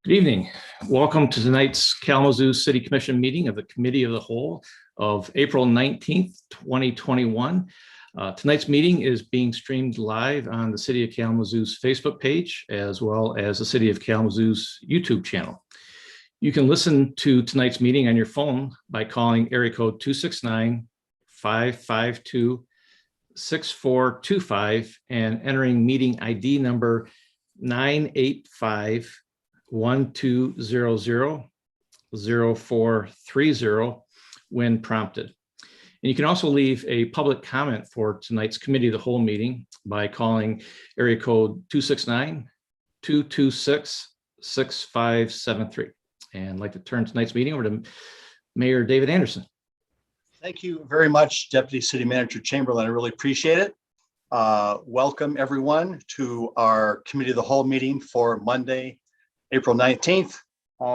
Good evening. Welcome to tonight's Kalamazoo City Commission meeting of the Committee of the Whole of April 19th, 2021. Tonight's meeting is being streamed live on the City of Kalamazoo's Facebook page, as well as the City of Kalamazoo's YouTube channel. You can listen to tonight's meeting on your phone by calling area code 269-552-6425 and entering meeting ID number 985-1200-0430 when prompted. And you can also leave a public comment for tonight's Committee of the Whole meeting by calling area code 269-226-6573. And I'd like to turn tonight's meeting over to Mayor David Anderson. Thank you very much, Deputy City Manager Chamberlain. I really appreciate it. Welcome everyone to our Committee of the Whole meeting for Monday, April 19th.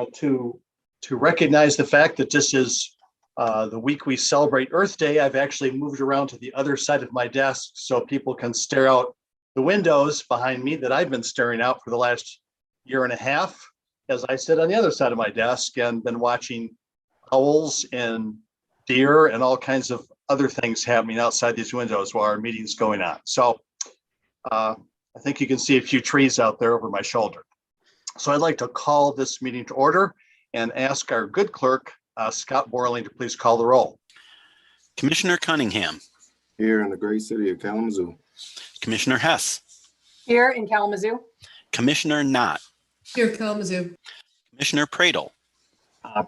To recognize the fact that this is the week we celebrate Earth Day, I've actually moved around to the other side of my desk so people can stare out the windows behind me that I've been staring out for the last year and a half as I sit on the other side of my desk and been watching owls and deer and all kinds of other things happening outside these windows while our meeting's going on. So I think you can see a few trees out there over my shoulder. So I'd like to call this meeting to order and ask our good clerk, Scott Borling, to please call the roll. Commissioner Cunningham. Here in the great city of Kalamazoo. Commissioner Hess. Here in Kalamazoo. Commissioner Knott. Here in Kalamazoo. Commissioner Pradle.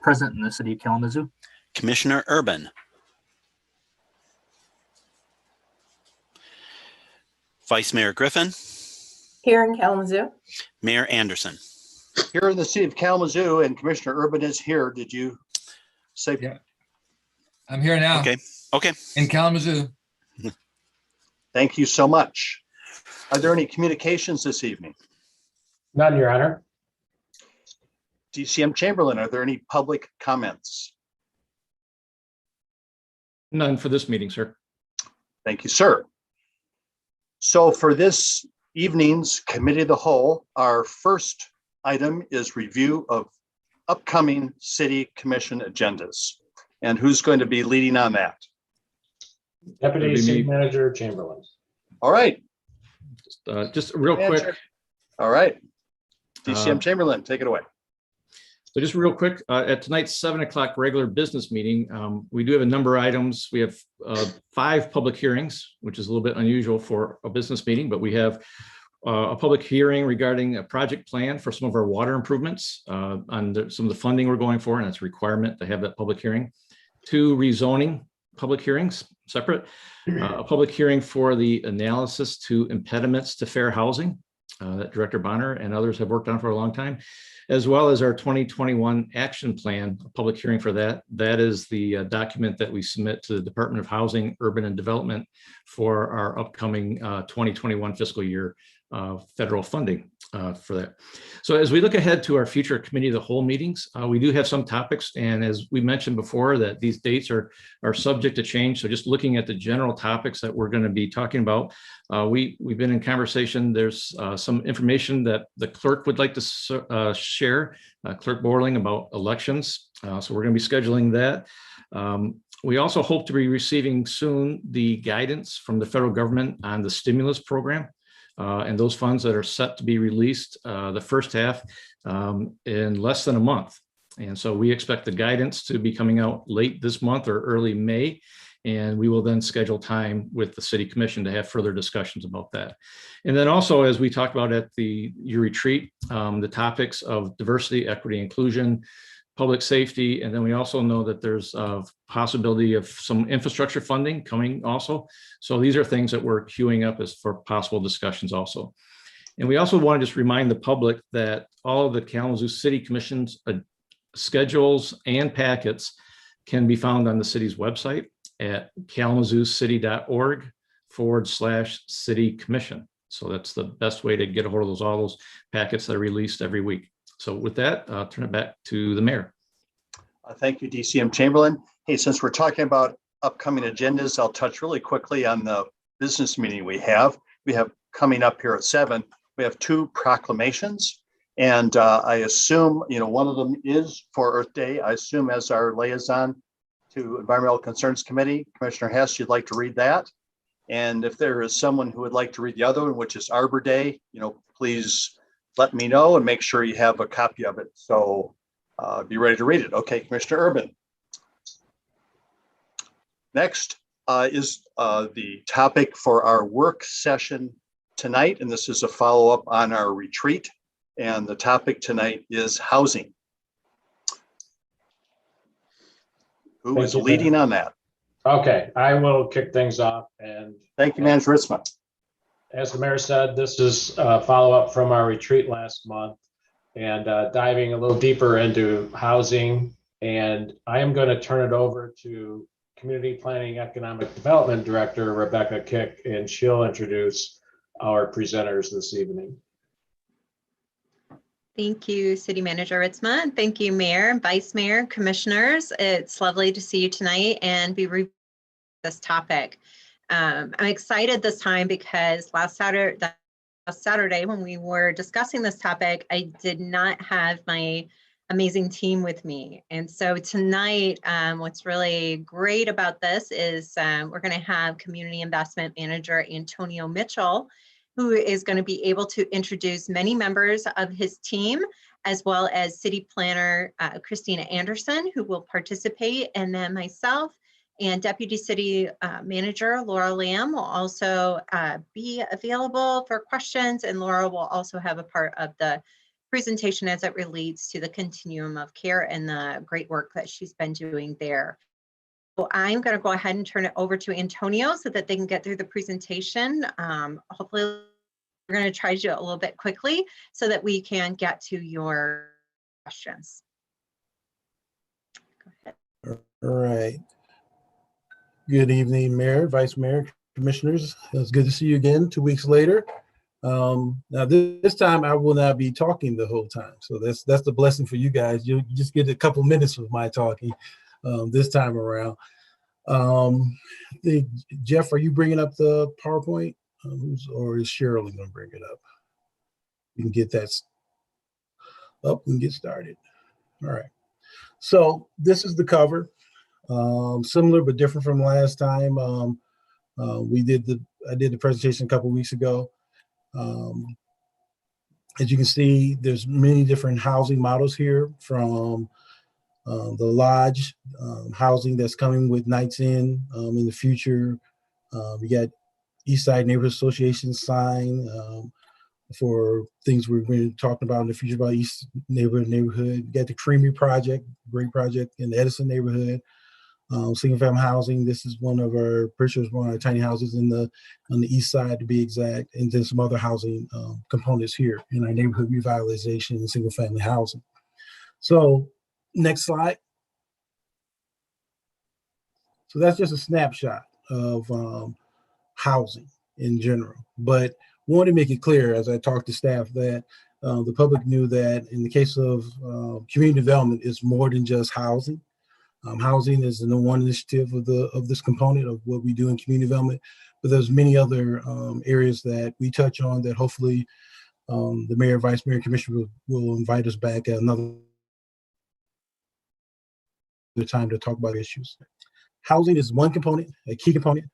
Present in the city of Kalamazoo. Commissioner Urban. Vice Mayor Griffin. Here in Kalamazoo. Mayor Anderson. Here in the city of Kalamazoo, and Commissioner Urban is here. Did you say? Yeah, I'm here now. Okay. In Kalamazoo. Thank you so much. Are there any communications this evening? None, Your Honor. DCM Chamberlain, are there any public comments? None for this meeting, sir. Thank you, sir. So for this evening's Committee of the Whole, our first item is review of upcoming City Commission agendas. And who's going to be leading on that? Deputy City Manager Chamberlain. All right. Just real quick. All right. DCM Chamberlain, take it away. So just real quick, at tonight's 7 o'clock regular business meeting, we do have a number of items. We have 5 public hearings, which is a little bit unusual for a business meeting, but we have a public hearing regarding a project plan for some of our water improvements on some of the funding we're going for, and it's a requirement to have that public hearing. 2 rezoning public hearings, separate. A public hearing for the analysis to impediments to fair housing that Director Bonner and others have worked on for a long time, as well as our 2021 action plan, a public hearing for that. That is the document that we submit to the Department of Housing, Urban and Development for our upcoming 2021 fiscal year federal funding for that. So as we look ahead to our future Committee of the Whole meetings, we do have some topics, and as we mentioned before, that these dates are subject to change. So just looking at the general topics that we're going to be talking about, we've been in conversation. There's some information that the clerk would like to share, Clerk Borling, about elections. So we're going to be scheduling that. We also hope to be receiving soon the guidance from the federal government on the stimulus program. And those funds that are set to be released the first half in less than a month. And so we expect the guidance to be coming out late this month or early May. And we will then schedule time with the City Commission to have further discussions about that. And then also, as we talked about at your retreat, the topics of diversity, equity, inclusion, public safety, and then we also know that there's a possibility of some infrastructure funding coming also. So these are things that we're queuing up as for possible discussions also. And we also want to just remind the public that all of the Kalamazoo City Commission's schedules and packets can be found on the city's website at kalamazooCity.org/city commission. So that's the best way to get a hold of all those packets that are released every week. So with that, I'll turn it back to the mayor. Thank you, DCM Chamberlain. Hey, since we're talking about upcoming agendas, I'll touch really quickly on the business meeting we have. We have coming up here at 7, we have 2 proclamations. And I assume, one of them is for Earth Day. I assume as our liaison to Environmental Concerns Committee, Commissioner Hess, you'd like to read that. And if there is someone who would like to read the other one, which is Arbor Day, please let me know and make sure you have a copy of it. So be ready to read it. Okay, Commissioner Urban. Next is the topic for our work session tonight. And this is a follow-up on our retreat. And the topic tonight is housing. Who is leading on that? Okay, I will kick things off. And thank you, Manager Ritzman. As the mayor said, this is a follow-up from our retreat last month and diving a little deeper into housing. And I am going to turn it over to Community Planning Economic Development Director, Rebecca Kick, and she'll introduce our presenters this evening. Thank you, City Manager Ritzman. Thank you, Mayor, Vice Mayor, Commissioners. It's lovely to see you tonight and be reviewing this topic. I'm excited this time because last Saturday when we were discussing this topic, I did not have my amazing team with me. And so tonight, what's really great about this is we're going to have Community Investment Manager Antonio Mitchell, who is going to be able to introduce many members of his team, as well as City Planner Christina Anderson, who will participate, and then myself and Deputy City Manager Laura Lamb will also be available for questions, and Laura will also have a part of the presentation as it relates to the continuum of care and the great work that she's been doing there. So I'm going to go ahead and turn it over to Antonio so that they can get through the presentation. Hopefully, we're going to try to do it a little bit quickly so that we can get to your questions. Go ahead. All right. Good evening, Mayor, Vice Mayor, Commissioners. It's good to see you again 2 weeks later. Now this time I will not be talking the whole time. So that's the blessing for you guys. You just get a couple minutes of my talking this time around. Jeff, are you bringing up the PowerPoint? Or is Cheryl going to bring it up? You can get that up and get started. All right. So this is the cover. Similar but different from last time. I did the presentation a couple weeks ago. As you can see, there's many different housing models here, from the lodge housing that's coming with Nights in the future. We got Eastside Neighborhood Association sign for things we're going to talk about in the future about East Neighborhood. We got the Creamery project, great project in the Edison neighborhood. Single family housing. This is one of our tiny houses on the east side, to be exact, and then some other housing components here in our neighborhood revitalization and single family housing. So next slide. So that's just a snapshot of housing in general, but wanted to make it clear as I talked to staff that the public knew that in the case of community development, it's more than just housing. Housing is the one initiative of this component of what we do in community development, but there's many other areas that we touch on that hopefully the mayor, vice mayor, commissioner will invite us back at another time to talk about issues. Housing is one component, a key component,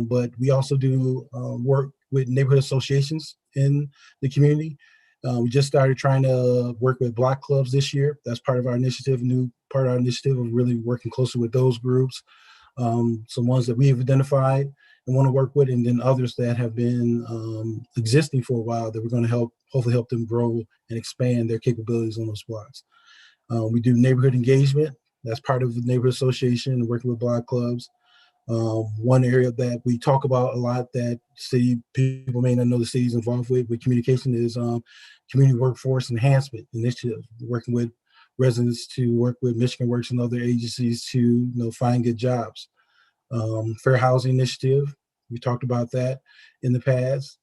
but we also do work with neighborhood associations in the community. We just started trying to work with block clubs this year. That's part of our initiative, new part of our initiative of really working closely with those groups. Some ones that we have identified and want to work with, and then others that have been existing for a while that we're going to hopefully help them grow and expand their capabilities on those blocks. We do neighborhood engagement. That's part of the neighborhood association and working with block clubs. One area that we talk about a lot that city people may not know the city's involved with communication is community workforce enhancement initiative, working with residents to work with Michigan Works and other agencies to find good jobs. Fair housing initiative, we talked about that in the past.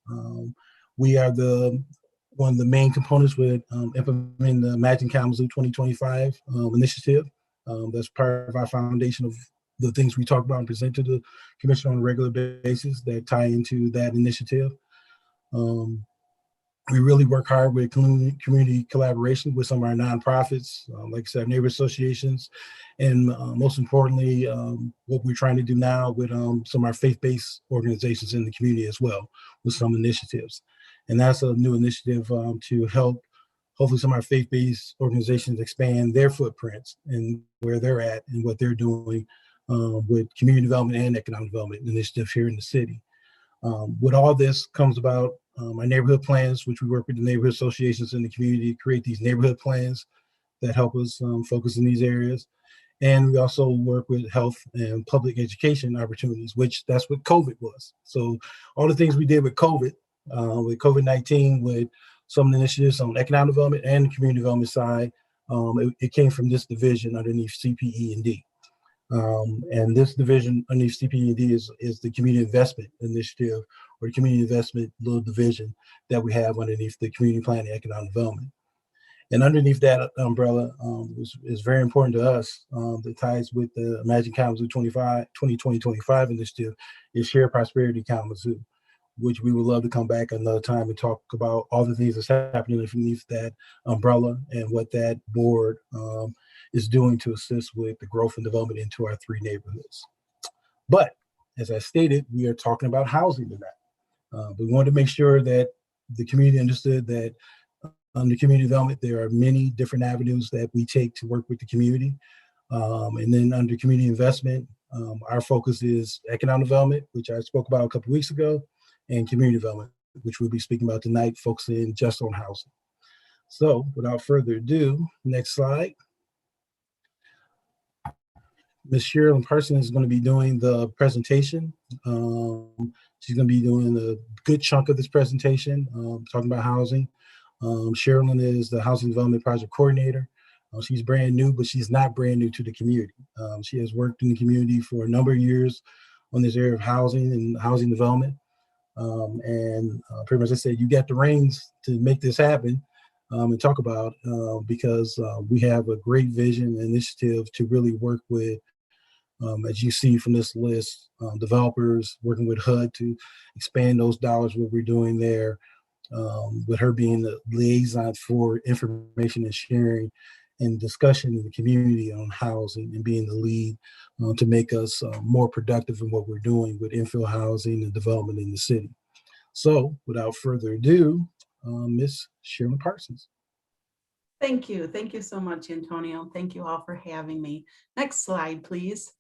We are one of the main components with implementing the Imagine Kalamazoo 2025 initiative. That's part of our foundation of the things we talk about and present to the commission on a regular basis that tie into that initiative. We really work hard with community collaboration with some of our nonprofits, like I said, neighbor associations, and most importantly, what we're trying to do now with some of our faith-based organizations in the community as well, with some initiatives. And that's a new initiative to help hopefully some of our faith-based organizations expand their footprints and where they're at and what they're doing with community development and economic development initiative here in the city. With all this comes about our neighborhood plans, which we work with the neighborhood associations in the community to create these neighborhood plans that help us focus in these areas. And we also work with health and public education opportunities, which that's what COVID was. So all the things we did with COVID-19, with some of the initiatives on economic development and the community development side, it came from this division underneath CPE&D. And this division underneath CPE&D is the community investment initiative, or the community investment little division that we have underneath the community planning and economic development. And underneath that umbrella is very important to us, that ties with the Imagine Kalamazoo 2020-25 initiative, is Shared Prosperity Kalamazoo, which we would love to come back another time and talk about all the things that's happening underneath that umbrella and what that board is doing to assist with the growth and development into our 3 neighborhoods. But as I stated, we are talking about housing tonight. We wanted to make sure that the community understood that under community development, there are many different avenues that we take to work with the community. And then under community investment, our focus is economic development, which I spoke about a couple of weeks ago, and community development, which we'll be speaking about tonight, focusing just on housing. So without further ado, next slide. Ms. Sherilyn Parsons is going to be doing the presentation. She's going to be doing a good chunk of this presentation, talking about housing. Sherilyn is the Housing Development Project Coordinator. She's brand new, but she's not brand new to the community. She has worked in the community for a number of years on this area of housing and housing development. Pretty much I said, you got the reins to make this happen and talk about, because we have a great vision and initiative to really work with, as you see from this list, developers, working with HUD to expand those dollars, what we're doing there, with her being the liaison for information and sharing and discussion in the community on housing, and being the lead to make us more productive in what we're doing with infill housing and development in the city. So without further ado, Ms. Sherilyn Parsons. Thank you. Thank you so much, Antonio. Thank you all for having me. Next slide, please.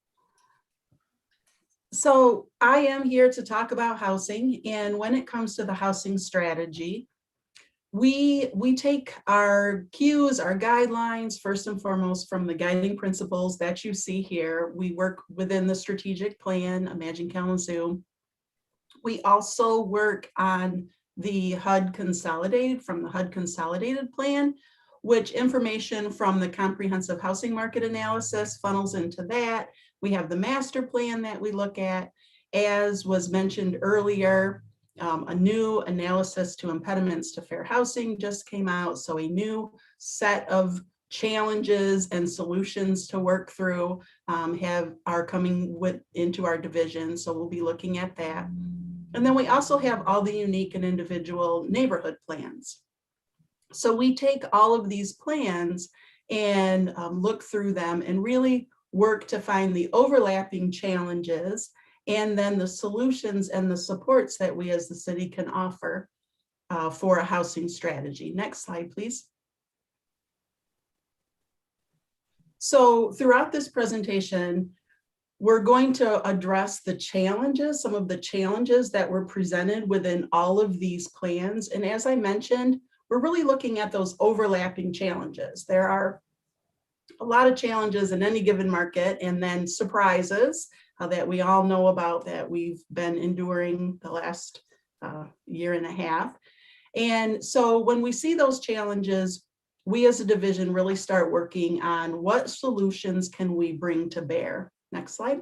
So I am here to talk about housing, and when it comes to the housing strategy, we take our cues, our guidelines, first and foremost from the guiding principles that you see here. We work within the strategic plan, Imagine Kalamazoo. We also work on the HUD consolidated, from the HUD consolidated plan, which information from the comprehensive housing market analysis funnels into that. We have the master plan that we look at. As was mentioned earlier, a new analysis to impediments to fair housing just came out. So a new set of challenges and solutions to work through are coming into our division. So we'll be looking at that. And then we also have all the unique and individual neighborhood plans. So we take all of these plans and look through them and really work to find the overlapping challenges and then the solutions and the supports that we as the city can offer for a housing strategy. Next slide, please. So throughout this presentation, we're going to address the challenges, some of the challenges that were presented within all of these plans. And as I mentioned, we're really looking at those overlapping challenges. There are a lot of challenges in any given market, and then surprises that we all know about that we've been enduring the last year and a half. And so when we see those challenges, we as a division really start working on what solutions can we bring to bear. Next slide.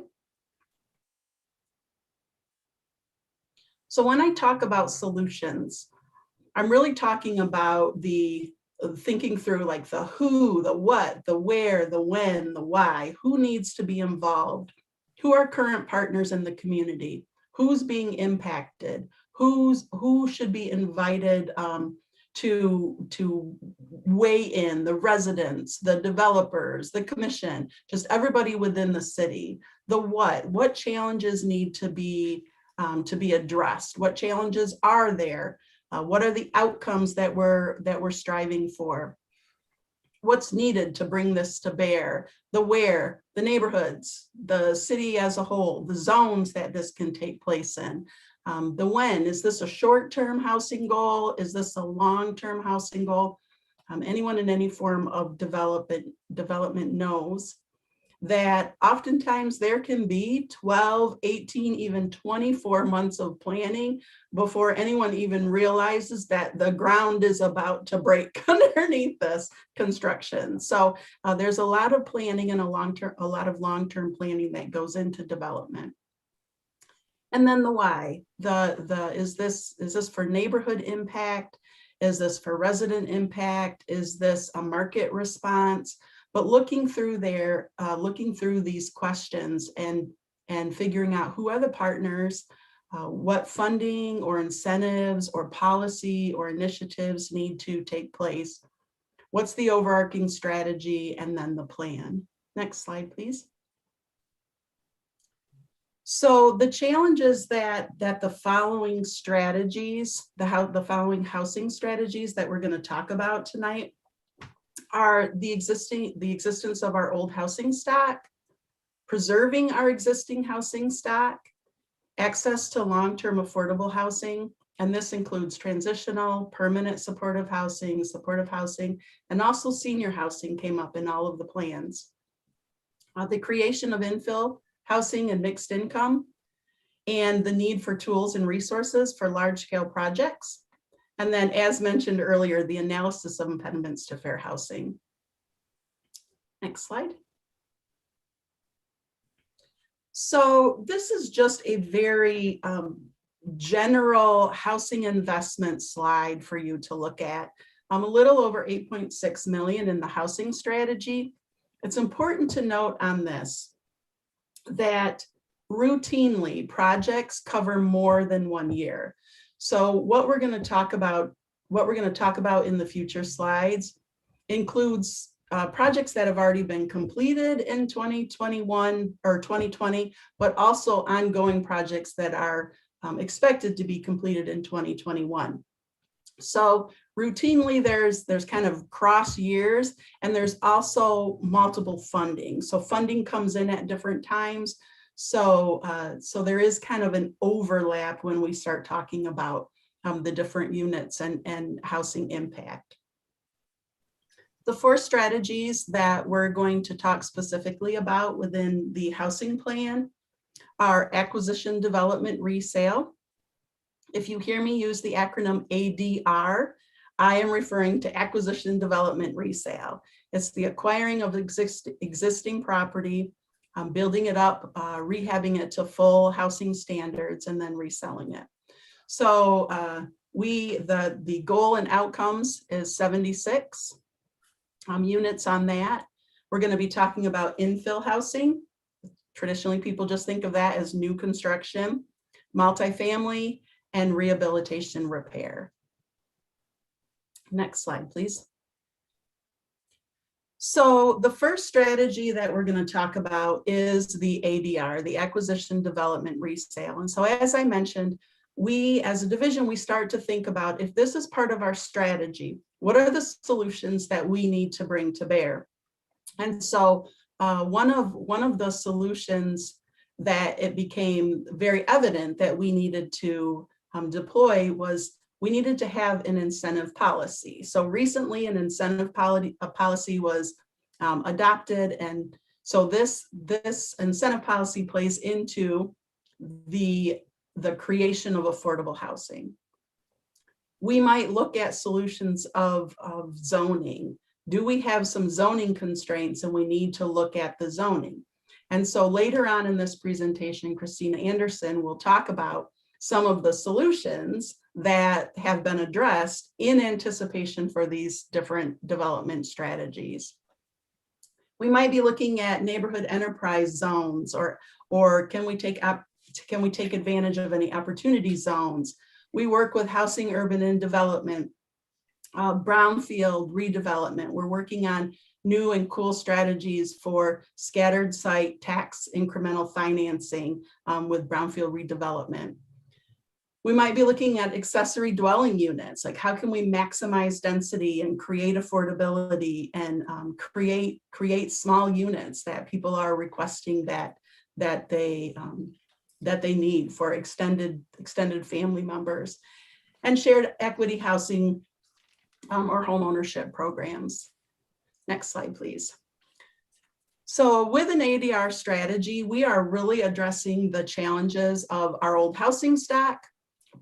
So when I talk about solutions, I'm really talking about the thinking through like the who, the what, the where, the when, the why, who needs to be involved, who are current partners in the community, who's being impacted, who should be invited to weigh in, the residents, the developers, the commission, just everybody within the city. The what challenges need to be addressed? What challenges are there? What are the outcomes that we're striving for? What's needed to bring this to bear? The where, the neighborhoods, the city as a whole, the zones that this can take place in. The when, is this a short-term housing goal? Is this a long-term housing goal? Anyone in any form of development knows that oftentimes there can be 12, 18, even 24 months of planning before anyone even realizes that the ground is about to break underneath this construction. So there's a lot of planning and a lot of long-term planning that goes into development. And then the why, is this for neighborhood impact? Is this for resident impact? Is this a market response? But looking through these questions and figuring out who are the partners, what funding or incentives or policy or initiatives need to take place, what's the overarching strategy, and then the plan. Next slide, please. So the challenges that the following strategies, the following housing strategies that we're going to talk about tonight are the existence of our old housing stock, preserving our existing housing stock, access to long-term affordable housing, and this includes transitional, permanent supportive housing, and also senior housing came up in all of the plans. The creation of infill housing and mixed income, and the need for tools and resources for large-scale projects. And then, as mentioned earlier, the analysis of impediments to fair housing. Next slide. So this is just a very general housing investment slide for you to look at. A little over 8.6 million in the housing strategy. It's important to note on this that routinely projects cover more than 1 year. So what we're going to talk about in the future slides includes projects that have already been completed in 2021 or 2020, but also ongoing projects that are expected to be completed in 2021. So routinely there's kind of cross years, and there's also multiple funding. So funding comes in at different times. So there is kind of an overlap when we start talking about the different units and housing impact. The 4 strategies that we're going to talk specifically about within the housing plan are acquisition, development, resale. If you hear me use the acronym ADR, I am referring to acquisition, development, resale. It's the acquiring of existing property, building it up, rehabbing it to full housing standards, and then reselling it. So the goal and outcomes is 76 units on that. We're going to be talking about infill housing. Traditionally, people just think of that as new construction, multifamily, and rehabilitation repair. Next slide, please. So the first strategy that we're going to talk about is the ADR, the acquisition, development, resale. And so as I mentioned, we as a division, we start to think about, if this is part of our strategy, what are the solutions that we need to bring to bear? And so one of the solutions that it became very evident that we needed to deploy was we needed to have an incentive policy. So recently an incentive policy was adopted, and so this incentive policy plays into the creation of affordable housing. We might look at solutions of zoning. Do we have some zoning constraints, and we need to look at the zoning? And so later on in this presentation, Christina Anderson will talk about some of the solutions that have been addressed in anticipation for these different development strategies. We might be looking at neighborhood enterprise zones, or can we take advantage of any opportunity zones? We work with housing, urban, and development brownfield redevelopment. We're working on new and cool strategies for scattered site tax incremental financing with brownfield redevelopment. We might be looking at accessory dwelling units, like how can we maximize density and create affordability and create small units that people are requesting that they need for extended family members, and shared equity housing or home ownership programs. Next slide, please. So with an ADR strategy, we are really addressing the challenges of our old housing stock,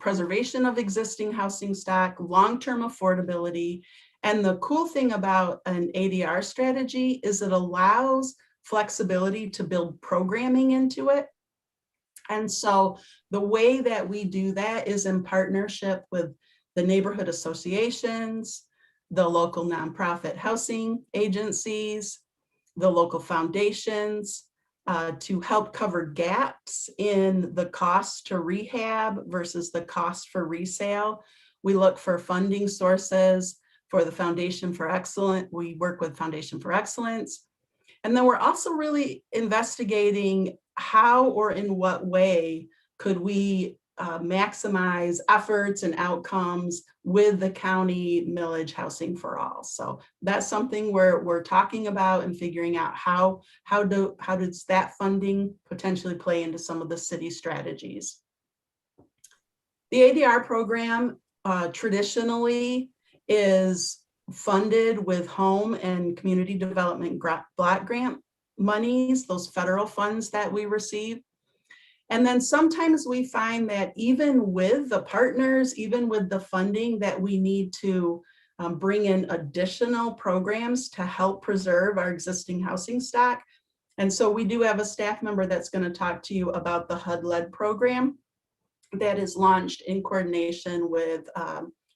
preservation of existing housing stock, long-term affordability. And the cool thing about an ADR strategy is it allows flexibility to build programming into it. And so the way that we do that is in partnership with the neighborhood associations, the local nonprofit housing agencies, the local foundations, to help cover gaps in the cost to rehab versus the cost for resale. We look for funding sources for the Foundation for Excellence. We work with Foundation for Excellence. And then we're also really investigating how or in what way could we maximize efforts and outcomes with the county millage housing for all. So that's something we're talking about and figuring out how does that funding potentially play into some of the city strategies. The ADR program traditionally is funded with home and community development block grant monies, those federal funds that we receive. And then sometimes we find that even with the partners, even with the funding, that we need to bring in additional programs to help preserve our existing housing stock. And so we do have a staff member that's going to talk to you about the HUD-led program that is launched in coordination with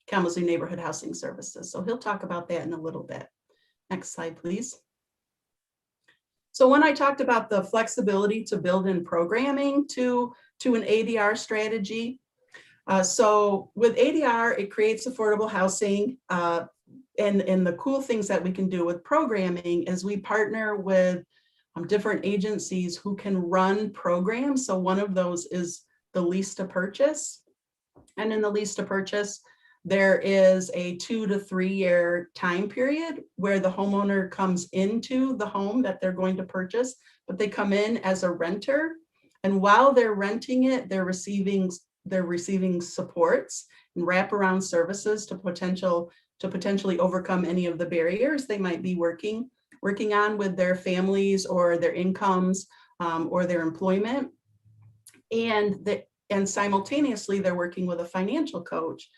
Kalamazoo Neighborhood Housing Services. So he'll talk about that in a little bit. Next slide, please. So when I talked about the flexibility to build in programming to an ADR strategy, so with ADR, it creates affordable housing. And the cool things that we can do with programming is we partner with different agencies who can run programs. So one of those is the lease to purchase. And in the lease to purchase, there is a 2 to 3 year time period where the homeowner comes into the home that they're going to purchase, but they come in as a renter. And while they're renting it, they're receiving supports and wraparound services to potentially overcome any of the barriers they might be working on with their families or their incomes or their employment. And simultaneously, they're working with a financial coach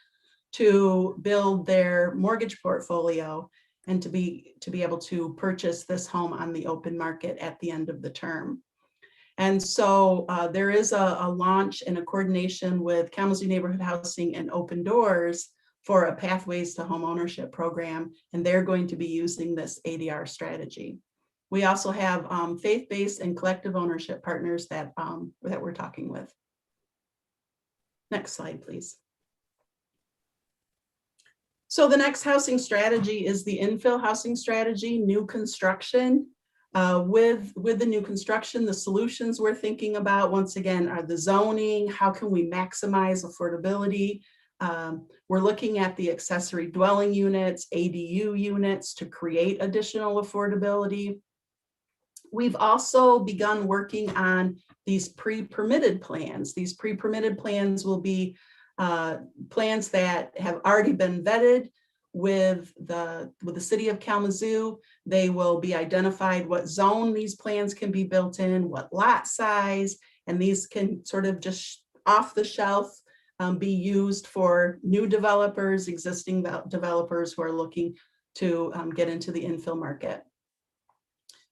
to build their mortgage portfolio and to be able to purchase this home on the open market at the end of the term. And so there is a launch and a coordination with Kalamazoo Neighborhood Housing and Open Doors for a Pathways to Home Ownership program, and they're going to be using this ADR strategy. We also have faith-based and collective ownership partners that we're talking with. Next slide, please. So the next housing strategy is the infill housing strategy, new construction. With the new construction, the solutions we're thinking about, once again, are the zoning. How can we maximize affordability? We're looking at the accessory dwelling units, ADU units to create additional affordability. We've also begun working on these pre-permitted plans. These pre-permitted plans will be plans that have already been vetted with the city of Kalamazoo. They will be identified what zone these plans can be built in, what lot size, and these can sort of just off the shelf be used for new developers, existing developers who are looking to get into the infill market.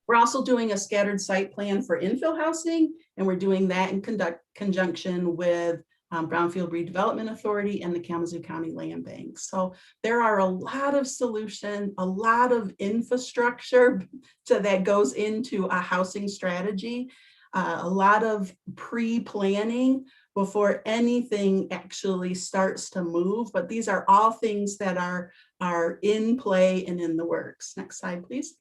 We're also doing a scattered site plan for infill housing, and we're doing that in conjunction with Brownfield Redevelopment Authority and the Kalamazoo County Land Bank. So there are a lot of solutions, a lot of infrastructure that goes into a housing strategy, a lot of pre-planning before anything actually starts to move. But these are all things that are in play and in the works. Next slide, please.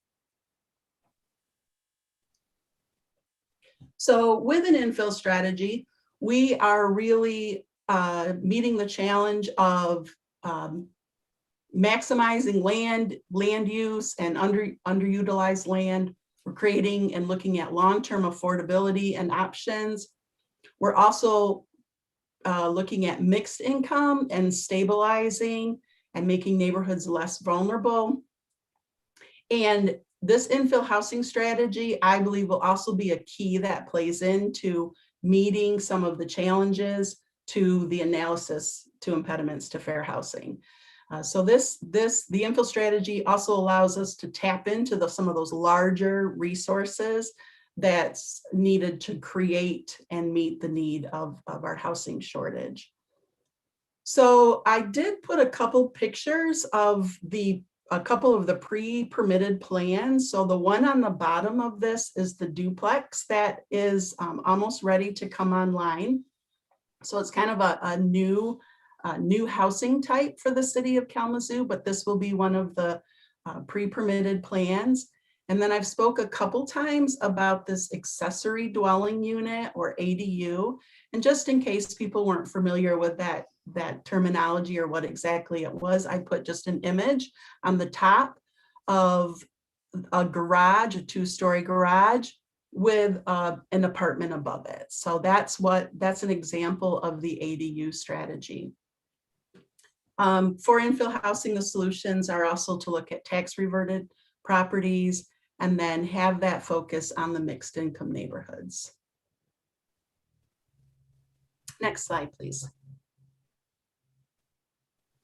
So with an infill strategy, we are really meeting the challenge of maximizing land use and underutilized land. We're creating and looking at long-term affordability and options. We're also looking at mixed income and stabilizing and making neighborhoods less vulnerable. And this infill housing strategy, I believe, will also be a key that plays into meeting some of the challenges to the analysis to impediments to fair housing. So the infill strategy also allows us to tap into some of those larger resources that's needed to create and meet the need of our housing shortage. So I did put a couple pictures of a couple of the pre-permitted plans. So the one on the bottom of this is the duplex that is almost ready to come online. So it's kind of a new housing type for the city of Kalamazoo, but this will be one of the pre-permitted plans. And then I've spoke a couple times about this accessory dwelling unit, or ADU. And just in case people weren't familiar with that terminology or what exactly it was, I put just an image on the top of a garage, a two-story garage with an apartment above it. So that's an example of the ADU strategy. For infill housing, the solutions are also to look at tax reverted properties and then have that focus on the mixed income neighborhoods. Next slide, please.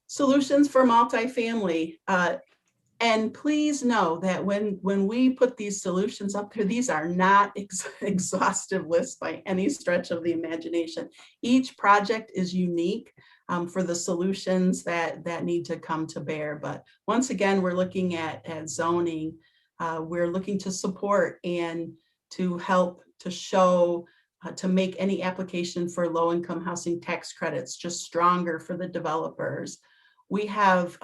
Solutions for multifamily. And please know that when we put these solutions up there, these are not exhaustive lists by any stretch of the imagination. Each project is unique for the solutions that need to come to bear. But once again, we're looking at zoning. We're looking to support and to help to show, to make any application for low-income housing tax credits just stronger for the developers. We have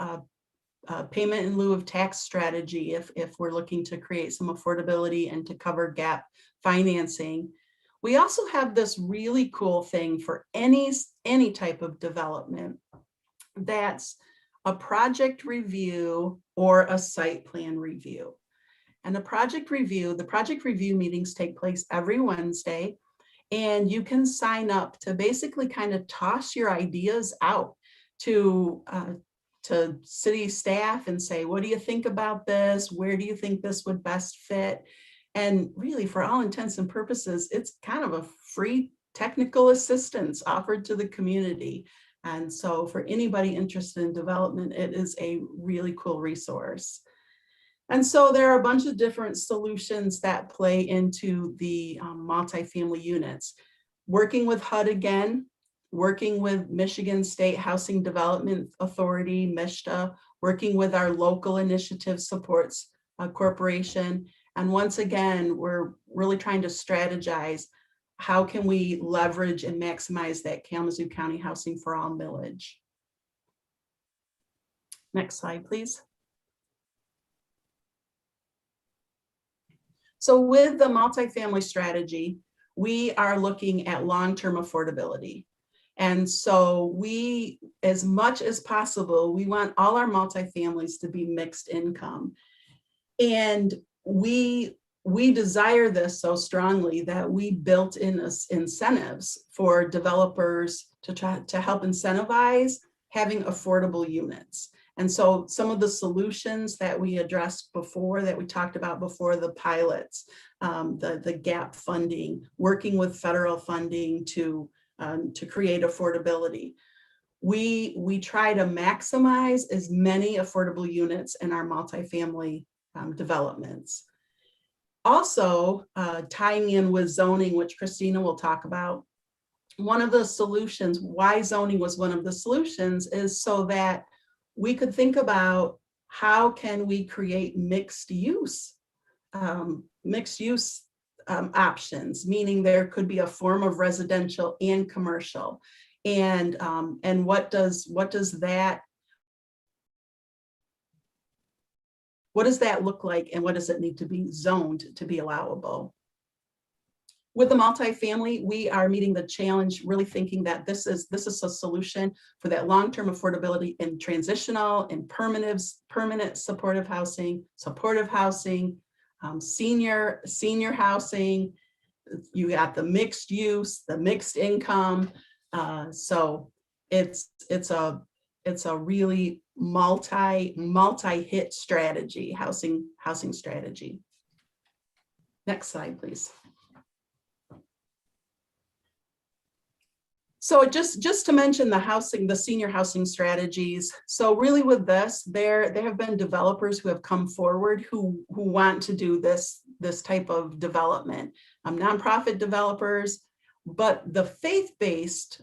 payment in lieu of tax strategy if we're looking to create some affordability and to cover gap financing. We also have this really cool thing for any type of development. That's a project review or a site plan review. And the project review meetings take place every Wednesday, and you can sign up to basically kind of toss your ideas out to city staff and say, what do you think about this? Where do you think this would best fit? And really, for all intents and purposes, it's kind of a free technical assistance offered to the community. And so for anybody interested in development, it is a really cool resource. And so there are a bunch of different solutions that play into the multifamily units. Working with HUD again, working with Michigan State Housing Development Authority, MISTA, working with our local initiative supports corporation. And once again, we're really trying to strategize how can we leverage and maximize that Kalamazoo County Housing for All millage. Next slide, please. So with the multifamily strategy, we are looking at long-term affordability. And so we, as much as possible, we want all our multifamilies to be mixed income. And we desire this so strongly that we built in incentives for developers to try to help incentivize having affordable units. And so some of the solutions that we addressed before, that we talked about before, the pilots, the gap funding, working with federal funding to create affordability. We try to maximize as many affordable units in our multifamily developments. Also, tying in with zoning, which Christina will talk about, one of the solutions, why zoning was one of the solutions, is so that we could think about how can we create mixed use options, meaning there could be a form of residential and commercial. And what does that look like, and what does it need to be zoned to be allowable? With the multifamily, we are meeting the challenge, really thinking that this is a solution for that long-term affordability in transitional and permanent supportive housing, senior housing. You got the mixed use, the mixed income. So it's a really multi-hit strategy, housing strategy. Next slide, please. So just to mention the senior housing strategies. So really with this, there have been developers who have come forward who want to do this type of development, nonprofit developers, but the faith-based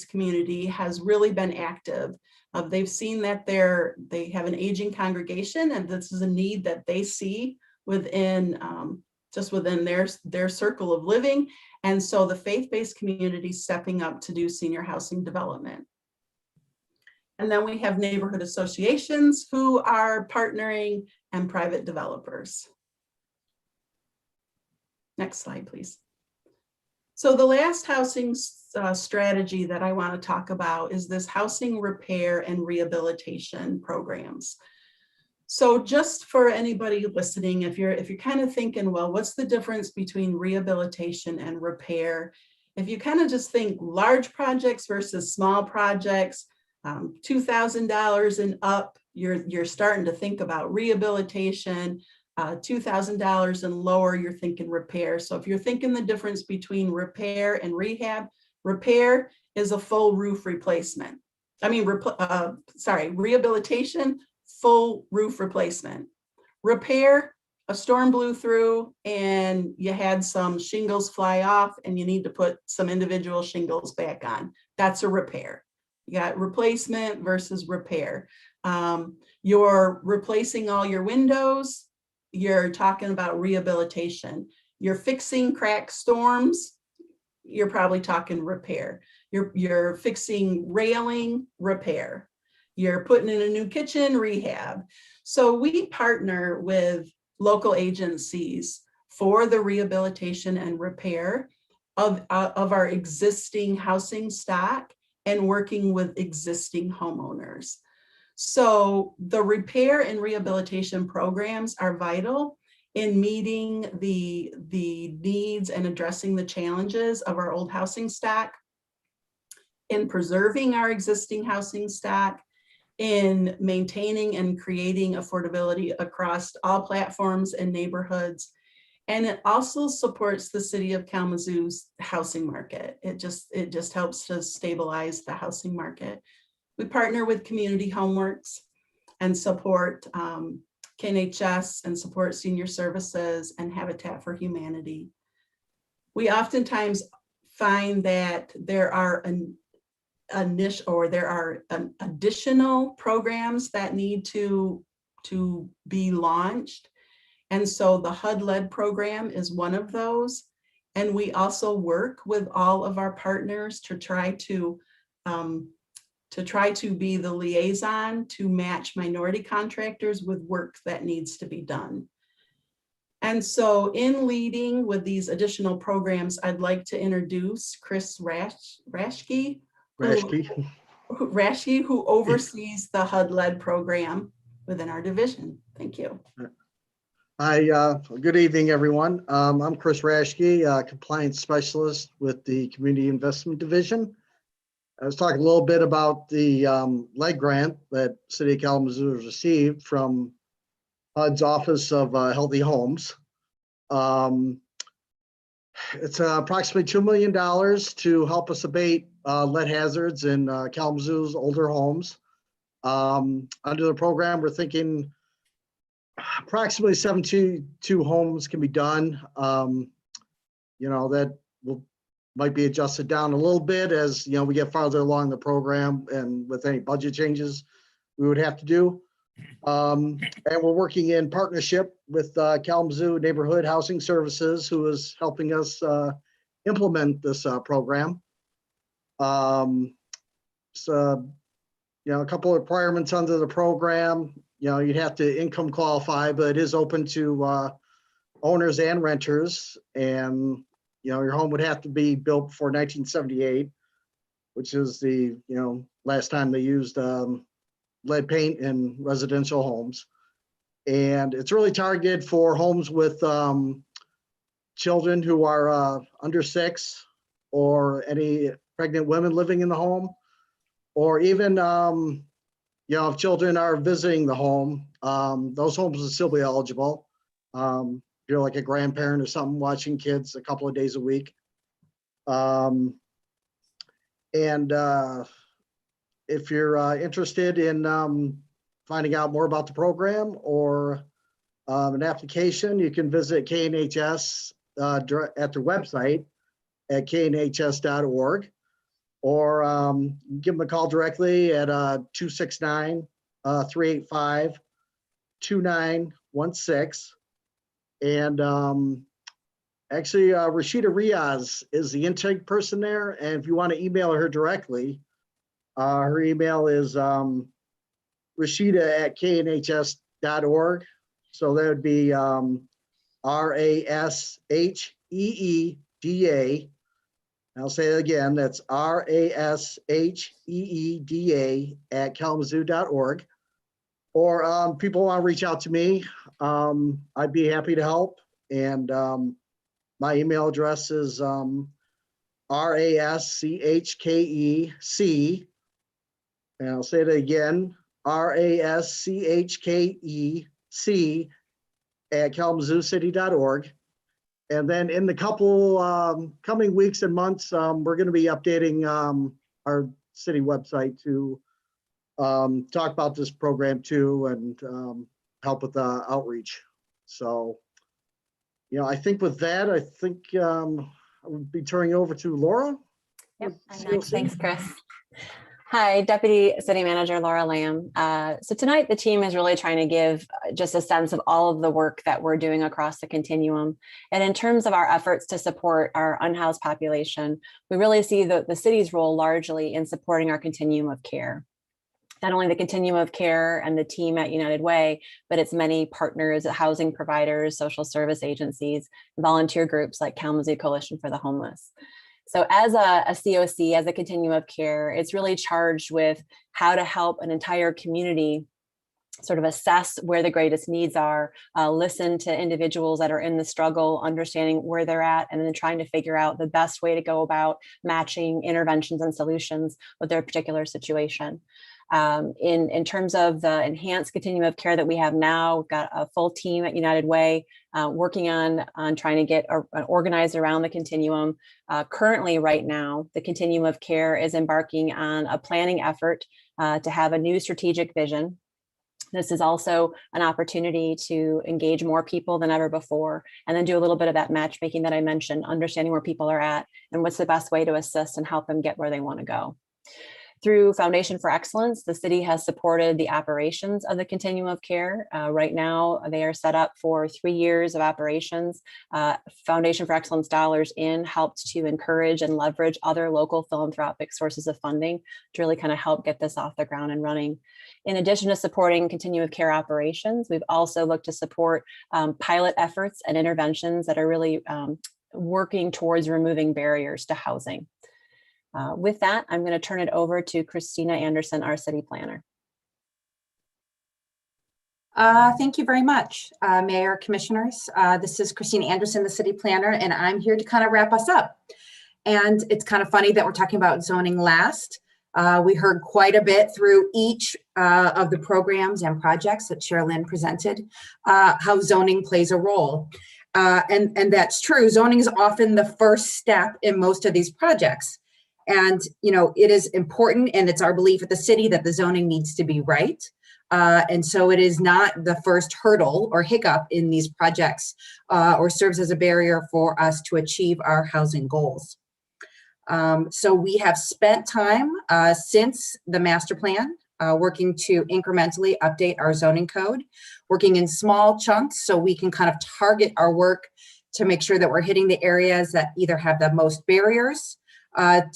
community has really been active. They've seen that they have an aging congregation, and this is a need that they see within their circle of living. And so the faith-based community stepping up to do senior housing development. And then we have neighborhood associations who are partnering, and private developers. Next slide, please. So the last housing strategy that I want to talk about is this housing repair and rehabilitation programs. So just for anybody listening, if you're kind of thinking, well, what's the difference between rehabilitation and repair? If you kind of just think large projects versus small projects, $2,000 and up, you're starting to think about rehabilitation. $2,000 and lower, you're thinking repair. So if you're thinking the difference between repair and rehab, repair is a full roof replacement. Rehabilitation, full roof replacement. Repair, a storm blew through and you had some shingles fly off and you need to put some individual shingles back on. That's a repair. You got replacement versus repair. You're replacing all your windows. You're talking about rehabilitation. You're fixing cracked storms. You're probably talking repair. You're fixing railing, repair. You're putting in a new kitchen, rehab. So we partner with local agencies for the rehabilitation and repair of our existing housing stock and working with existing homeowners. So the repair and rehabilitation programs are vital in meeting the needs and addressing the challenges of our old housing stock, in preserving our existing housing stock, in maintaining and creating affordability across all platforms and neighborhoods. And it also supports the city of Kalamazoo's housing market. It just helps to stabilize the housing market. We partner with Community Homeworks and support KNHS and support senior services and Habitat for Humanity. We oftentimes find that there are additional programs that need to be launched. And so the HUD-led program is one of those. And we also work with all of our partners to try to be the liaison to match minority contractors with work that needs to be done. And so in leading with these additional programs, I'd like to introduce Chris Raschke, who oversees the HUD-led program within our division. Thank you. Hi, good evening, everyone. I'm Chris Raschke, compliance specialist with the Community Investment Division. I was talking a little bit about the lead grant that City of Kalamazoo has received from HUD's Office of Healthy Homes. It's approximately $2 million to help us abate lead hazards in Kalamazoo's older homes. Under the program, we're thinking approximately 72 homes can be done. That might be adjusted down a little bit as we get farther along the program and with any budget changes we would have to do. And we're working in partnership with Kalamazoo Neighborhood Housing Services, who is helping us implement this program. So, a couple of requirements under the program. You'd have to income qualify, but it is open to owners and renters. And, your home would have to be built before 1978, which is the, last time they used lead paint in residential homes. And it's really targeted for homes with children who are under 6, or any pregnant women living in the home, or even, if children are visiting the home, those homes will still be eligible. If you're like a grandparent or something watching kids a couple of days a week. And if you're interested in finding out more about the program or an application, you can visit KNHS at their website at knhs.org, or give them a call directly at 269-385-2916. And actually, Rashida Riaz is the intake person there. And if you want to email her directly, her email is rashida@knhs.org. So that would be RASHEEDA. I'll say it again, that's RASHEEDA@kalamazoo.org. Or people want to reach out to me, I'd be happy to help. And my email address is RASCHKEC, and I'll say it again, RASCHKEC@kalamazooCity.org. And then in the couple coming weeks and months, we're going to be updating our city website to talk about this program too, and help with the outreach. So, I think with that, I think I would be turning it over to Laura. Yep, I'm next. Thanks, Chris. Hi, Deputy City Manager Laura Lamb. So tonight the team is really trying to give just a sense of all of the work that we're doing across the continuum. And in terms of our efforts to support our unhoused population, we really see the city's role largely in supporting our continuum of care. Not only the continuum of care and the team at United Way, but its many partners, housing providers, social service agencies, volunteer groups like Kalamazoo Coalition for the Homeless. So as a COC, as a continuum of care, it's really charged with how to help an entire community sort of assess where the greatest needs are, listen to individuals that are in the struggle, understanding where they're at, and then trying to figure out the best way to go about matching interventions and solutions with their particular situation. In terms of the enhanced continuum of care that we have now, we've got a full team at United Way working on trying to get organized around the continuum. Currently, right now, the continuum of care is embarking on a planning effort to have a new strategic vision. This is also an opportunity to engage more people than ever before, and then do a little bit of that matchmaking that I mentioned, understanding where people are at and what's the best way to assist and help them get where they want to go. Through Foundation for Excellence, the city has supported the operations of the continuum of care. Right now, they are set up for 3 years of operations. Foundation for Excellence dollars helped to encourage and leverage other local philanthropic sources of funding to really kind of help get this off the ground and running. In addition to supporting continuum of care operations, we've also looked to support pilot efforts and interventions that are really working towards removing barriers to housing. With that, I'm going to turn it over to Christina Anderson, our city planner. Thank you very much, Mayor, Commissioners. This is Christina Anderson, the city planner, and I'm here to kind of wrap us up. And it's kind of funny that we're talking about zoning last. We heard quite a bit through each of the programs and projects that Sherilyn presented, how zoning plays a role. And that's true. Zoning is often the first step in most of these projects. And, it is important, and it's our belief at the city that the zoning needs to be right. And so it is not the first hurdle or hiccup in these projects or serves as a barrier for us to achieve our housing goals. So we have spent time since the master plan working to incrementally update our zoning code, working in small chunks so we can kind of target our work to make sure that we're hitting the areas that either have the most barriers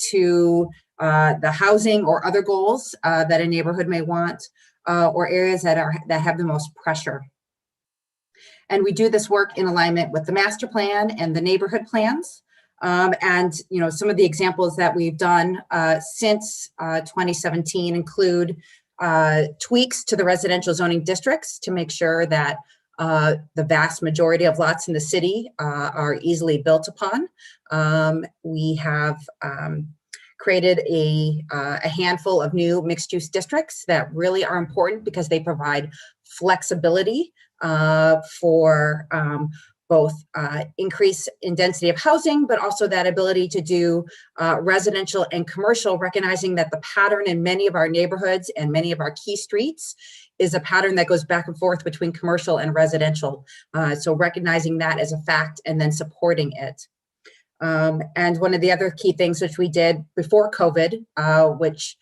to the housing or other goals that a neighborhood may want, or areas that have the most pressure. And we do this work in alignment with the master plan and the neighborhood plans. And some of the examples that we've done since 2017 include tweaks to the residential zoning districts to make sure that the vast majority of lots in the city are easily built upon. We have created a handful of new mixed-use districts that really are important because they provide flexibility for both increase in density of housing, but also that ability to do residential and commercial, recognizing that the pattern in many of our neighborhoods and many of our key streets is a pattern that goes back and forth between commercial and residential. So recognizing that as a fact and then supporting it. And one of the other key things which we did before COVID, which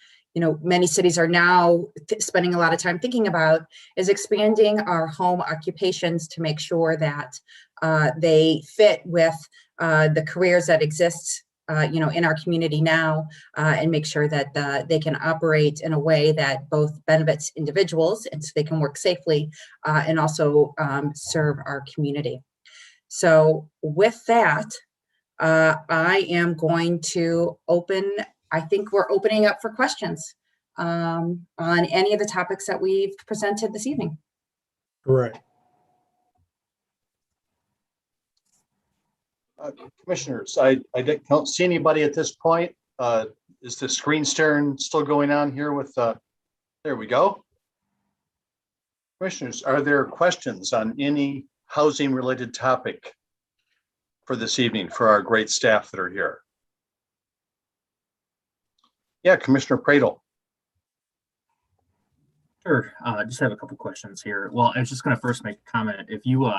many cities are now spending a lot of time thinking about, is expanding our home occupations to make sure that they fit with the careers that exist in our community now, and make sure that they can operate in a way that both benefits individuals and so they can work safely and also serve our community. So with that, I am going to I think we're opening up for questions on any of the topics that we've presented this evening. Correct. Commissioners, I don't see anybody at this point. Is the screen sharing still going on here with, there we go. Commissioners, are there questions on any housing related topic for this evening for our great staff that are here? Yeah, Commissioner Pradle. Sure. Just have a couple questions here. Well, I was just going to first make a comment. If you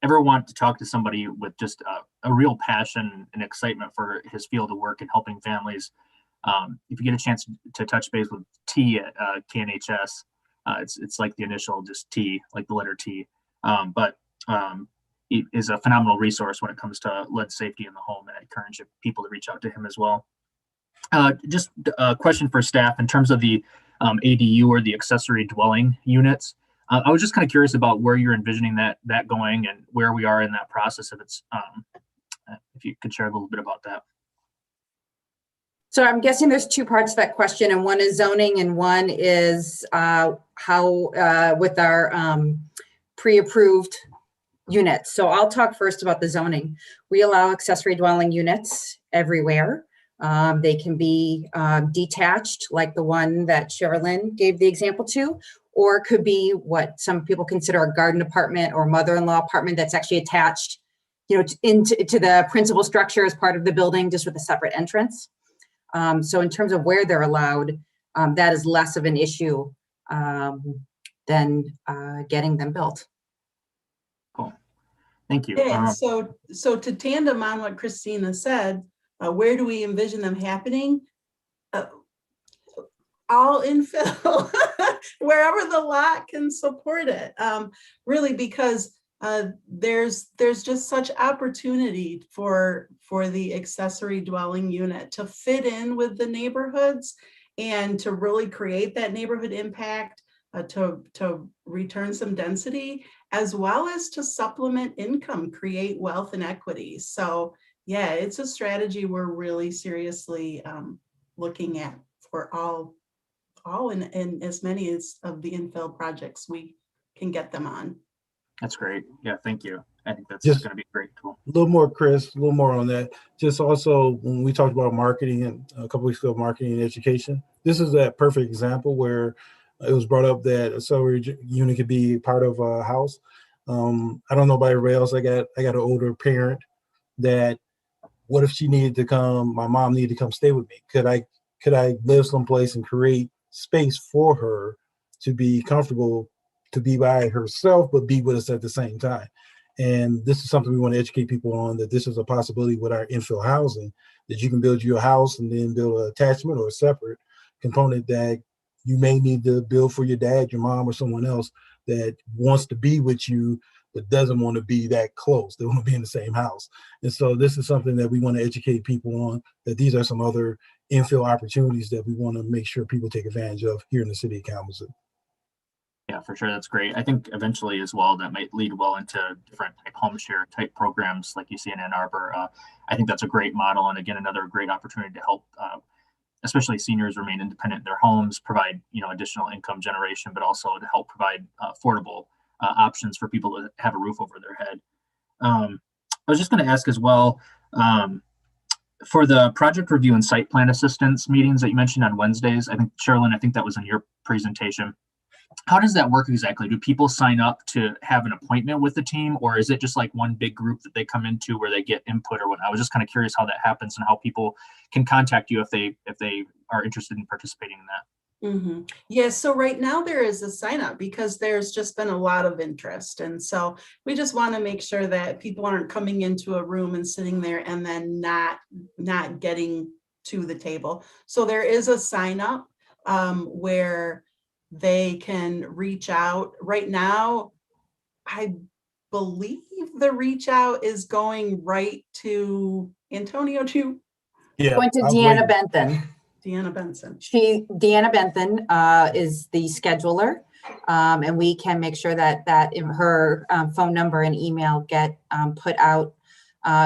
ever want to talk to somebody with just a real passion and excitement for his field of work and helping families, if you get a chance to touch base with T at KNHS, it's like the initial just T, like the letter T. But he is a phenomenal resource when it comes to lead safety in the home, and I encourage people to reach out to him as well. Just a question for staff in terms of the ADU or the accessory dwelling units. I was just kind of curious about where you're envisioning that going and where we are in that process. If you could share a little bit about that. So I'm guessing there's two parts to that question, and one is zoning and one is how with our pre-approved units. So I'll talk first about the zoning. We allow accessory dwelling units everywhere. They can be detached, like the one that Sherilyn gave the example to, or it could be what some people consider a garden apartment or mother-in-law apartment that's actually attached, into the principal structure as part of the building, just with a separate entrance. So in terms of where they're allowed, that is less of an issue than getting them built. Cool, thank you. Yeah, so to tandem on what Christina said, where do we envision them happening? All infill, wherever the lot can support it. Really, because there's just such opportunity for the accessory dwelling unit to fit in with the neighborhoods and to really create that neighborhood impact, to return some density, as well as to supplement income, create wealth and equity. So yeah, it's a strategy we're really seriously looking at for all and as many of the infill projects we can get them on. That's great. Yeah, thank you. I think that's Just going to be a great tool. A little more, Chris, a little more on that. Just also, when we talked about marketing and a couple weeks ago, marketing and education, this is that perfect example where it was brought up that a salary unit could be part of a house. I don't know about everybody else. I got an older parent that, what if she needed to come, my mom needed to come stay with me? Could I live someplace and create space for her to be comfortable, to be by herself, but be with us at the same time? And this is something we want to educate people on, that this is a possibility with our infill housing, that you can build you a house and then build an attachment or a separate component that you may need to build for your dad, your mom, or someone else that wants to be with you, but doesn't want to be that close. They want to be in the same house. And so this is something that we want to educate people on, that these are some other infill opportunities that we want to make sure people take advantage of here in the city of Kalamazoo. Yeah, for sure. That's great. I think eventually as well, that might lead well into different type home share type programs like you see in Ann Arbor. I think that's a great model. And again, another great opportunity to help, especially seniors remain independent in their homes, provide, additional income generation, but also to help provide affordable options for people to have a roof over their head. I was just going to ask as well, for the project review and site plan assistance meetings that you mentioned on Wednesdays, I think, Sherilyn, I think that was in your presentation. How does that work exactly? Do people sign up to have an appointment with the team, or is it just like one big group that they come into where they get input or what? I was just kind of curious how that happens and how people can contact you if they are interested in participating in that. Yes, so right now there is a sign up because there's just been a lot of interest. And so we just want to make sure that people aren't coming into a room and sitting there and then not getting to the table. So there is a sign up where they can reach out. Right now, I believe the reach out is going right to Antonio too. Yeah, going to Deanna Benton. Deanna Benson. Deanna Benton is the scheduler, and we can make sure that her phone number and email get put out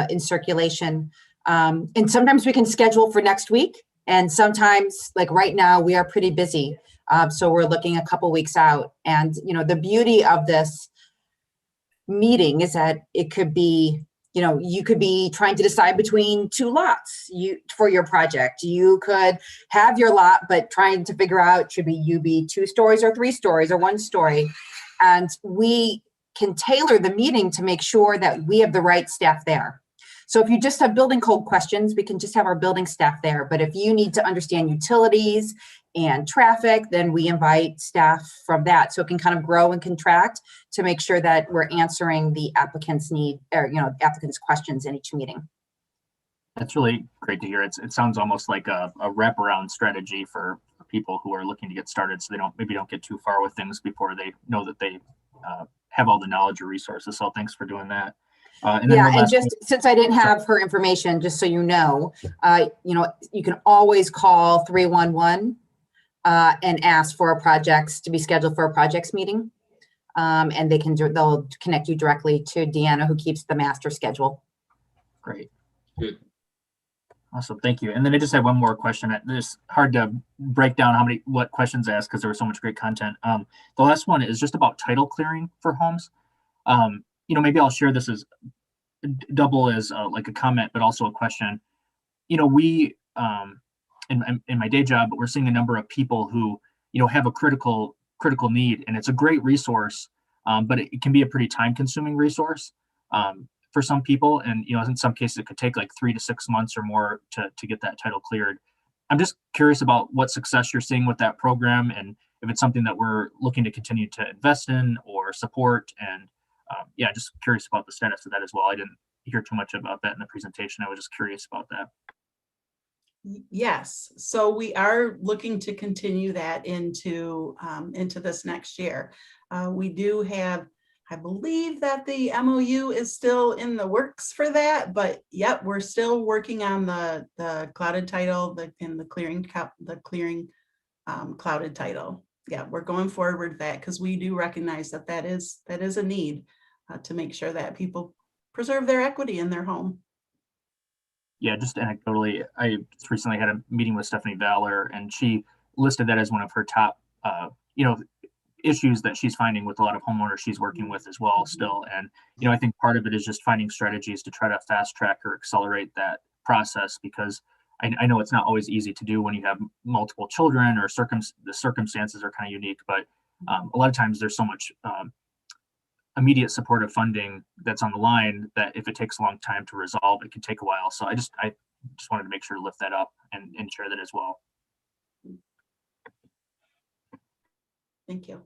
in circulation. And sometimes we can schedule for next week, and sometimes, like right now, we are pretty busy. So we're looking a couple weeks out. And, the beauty of this meeting is that it could be, you could be trying to decide between two lots for your project. You could have your lot, but trying to figure out, should you be 2 stories or 3 stories or 1 story? And we can tailor the meeting to make sure that we have the right staff there. So if you just have building code questions, we can just have our building staff there. But if you need to understand utilities and traffic, then we invite staff from that. So it can kind of grow and contract to make sure that we're answering the applicant's need, or, applicant's questions in each meeting. That's really great to hear. It sounds almost like a wraparound strategy for people who are looking to get started, so they don't get too far with things before they know that they have all the knowledge or resources. So thanks for doing that. And just since I didn't have her information, just so you know, you can always call 311 and ask for projects to be scheduled for a projects meeting. And they'll connect you directly to Deanna, who keeps the master schedule. Great. Good. Awesome. Thank you. And then I just have one more question. It's hard to break down what questions asked because there was so much great content. The last one is just about title clearing for homes. Maybe I'll share this as double as like a comment, but also a question. We in my day job, but we're seeing a number of people who have a critical need, and it's a great resource, but it can be a pretty time-consuming resource for some people, and in some cases it could take like 3 to 6 months or more to get that title cleared. I'm just curious about what success you're seeing with that program, and if it's something that we're looking to continue to invest in or support. And just curious about the status of that as well. I didn't hear too much about that in the presentation. I was just curious about that. Yes, so we are looking to continue that into this next year. We do have, I believe that the MOU is still in the works for that, but yep, we're still working on the clouded title, the clearing clouded title. Yeah, we're going forward with that because we do recognize that is a need to make sure that people preserve their equity in their home. Yeah, just anecdotally, I just recently had a meeting with Stephanie Valor, and she listed that as one of her top, issues that she's finding with a lot of homeowners she's working with as well still. And, I think part of it is just finding strategies to try to fast track or accelerate that process, because I know it's not always easy to do when you have multiple children or the circumstances are kind of unique, but a lot of times there's so much immediate supportive funding that's on the line that if it takes a long time to resolve, it can take a while. So I just wanted to make sure to lift that up and share that as well. Thank you.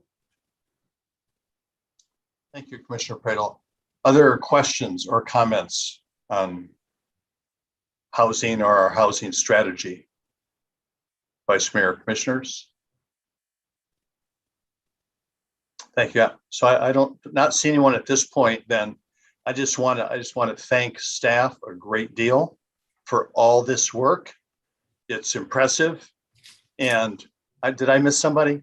Thank you, Commissioner Pradel. Other questions or comments on housing or our housing strategy? Vice Mayor, Commissioners? Thank you. So I don't, not see anyone at this point, then I just want to thank staff a great deal for all this work. It's impressive. And did I miss somebody?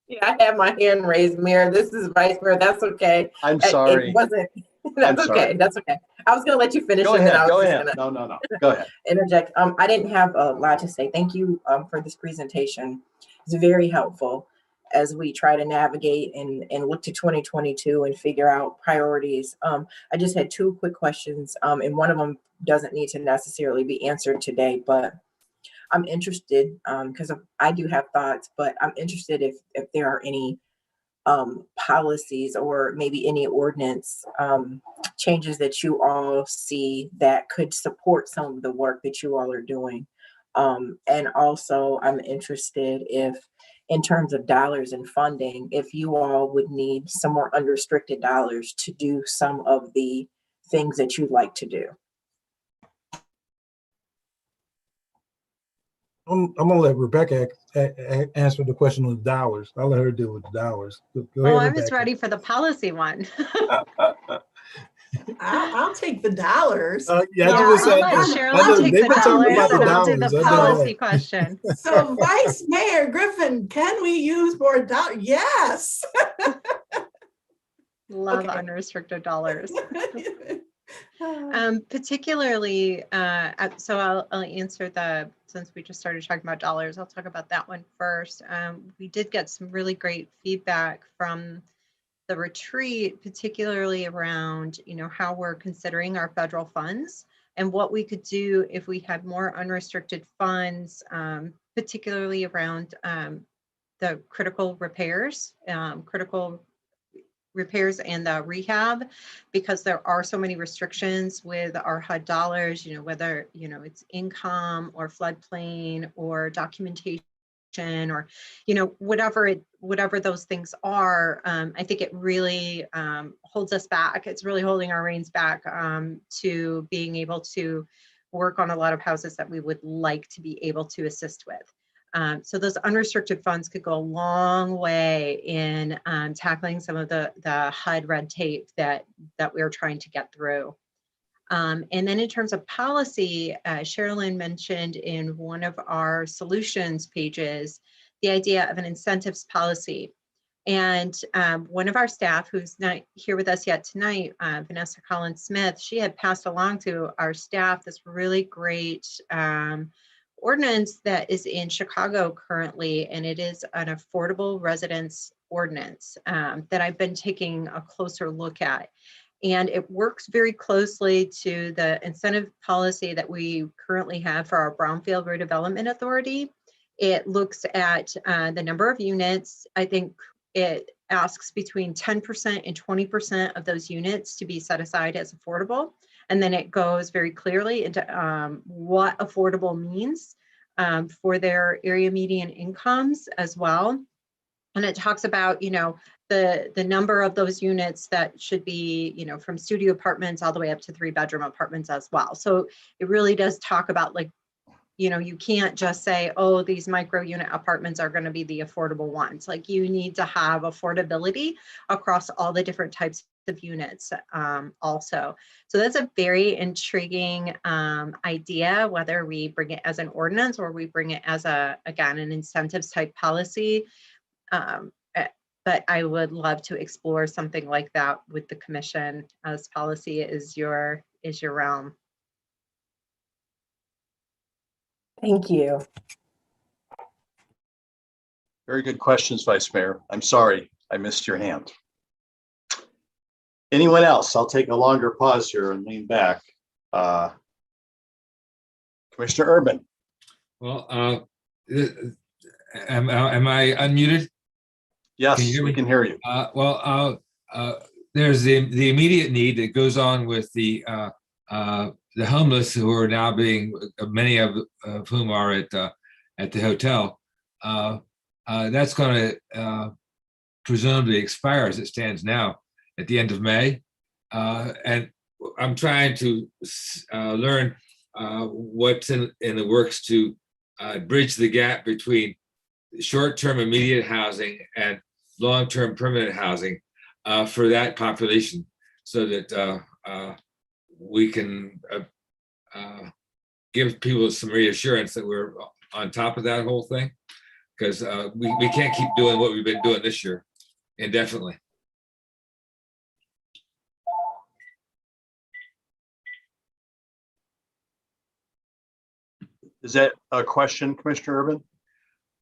Yeah, I have my hand raised, Mayor. This is Vice Mayor. That's okay. I'm sorry. It wasn't. That's I'm sorry. okay. That's okay. I was gonna let you finish. Go and then ahead. I was Go just ahead. gonna No. Go ahead. interject. I didn't have a lot to say. Thank you for this presentation. It's very helpful as we try to navigate and look to 2022 and figure out priorities. I just had two quick questions, and one of them doesn't need to necessarily be answered today, but I'm interested because I do have thoughts, but I'm interested if there are any policies or maybe any ordinance changes that you all see that could support some of the work that you all are doing. And also I'm interested if, in terms of dollars and funding, if you all would need some more unrestricted dollars to do some of the things that you'd like to do. I'm gonna let Rebecca answer the question on the dollars. I'll let her deal with the dollars. Go ahead, Oh, I was Rebecca. ready for the policy one. I'll take the dollars. Yeah, Yeah, I was I'll saying, let I Cheryl know take they've the been talking dollars about the and I'll do dollars. the I know policy that. question. So Vice Mayor Griffin, can we use more dollars? Yes. Love unrestricted dollars. Particularly, so I'll answer since we just started talking about dollars, I'll talk about that one first. We did get some really great feedback from the retreat, particularly around, how we're considering our federal funds and what we could do if we had more unrestricted funds, particularly around the critical repairs and the rehab, because there are so many restrictions with our HUD dollars, whether, it's income or floodplain or documentation or, whatever those things are. I think it really holds us back. It's really holding our reins back to being able to work on a lot of houses that we would like to be able to assist with. So those unrestricted funds could go a long way in tackling some of the HUD red tape that we're trying to get through. And then in terms of policy, Sherilyn mentioned in one of our solutions pages, the idea of an incentives policy. And one of our staff who's not here with us yet tonight, Vanessa Collins-Smith, she had passed along to our staff this really great ordinance that is in Chicago currently, and it is an affordable residence ordinance that I've been taking a closer look at. And it works very closely to the incentive policy that we currently have for our Brownfield Redevelopment Authority. It looks at the number of units. I think it asks between 10% and 20% of those units to be set aside as affordable. And then it goes very clearly into what affordable means for their area median incomes as well. And it talks about, the number of those units that should be, from studio apartments all the way up to 3-bedroom apartments as well. So it really does talk about you can't just say, oh, these micro unit apartments are going to be the affordable ones. You need to have affordability across all the different types of units also. So that's a very intriguing idea, whether we bring it as an ordinance or we bring it as again, an incentives type policy. But I would love to explore something like that with the commission, as policy is your realm. Thank you. Very good questions, Vice Mayor. I'm sorry I missed your hand. Anyone else? I'll take a longer pause here and lean back. Commissioner Urban. Well, am I unmuted? Yes, we can hear you. There's the immediate need that goes on with the homeless who are now being, many of whom are at the hotel. That's going to presumably expire as it stands now at the end of May. And I'm trying to learn what's in the works to bridge the gap between short-term immediate housing and long-term permanent housing for that population, so that we can give people some reassurance that we're on top of that whole thing, because we can't keep doing what we've been doing this year indefinitely. Is that a question, Commissioner Urban?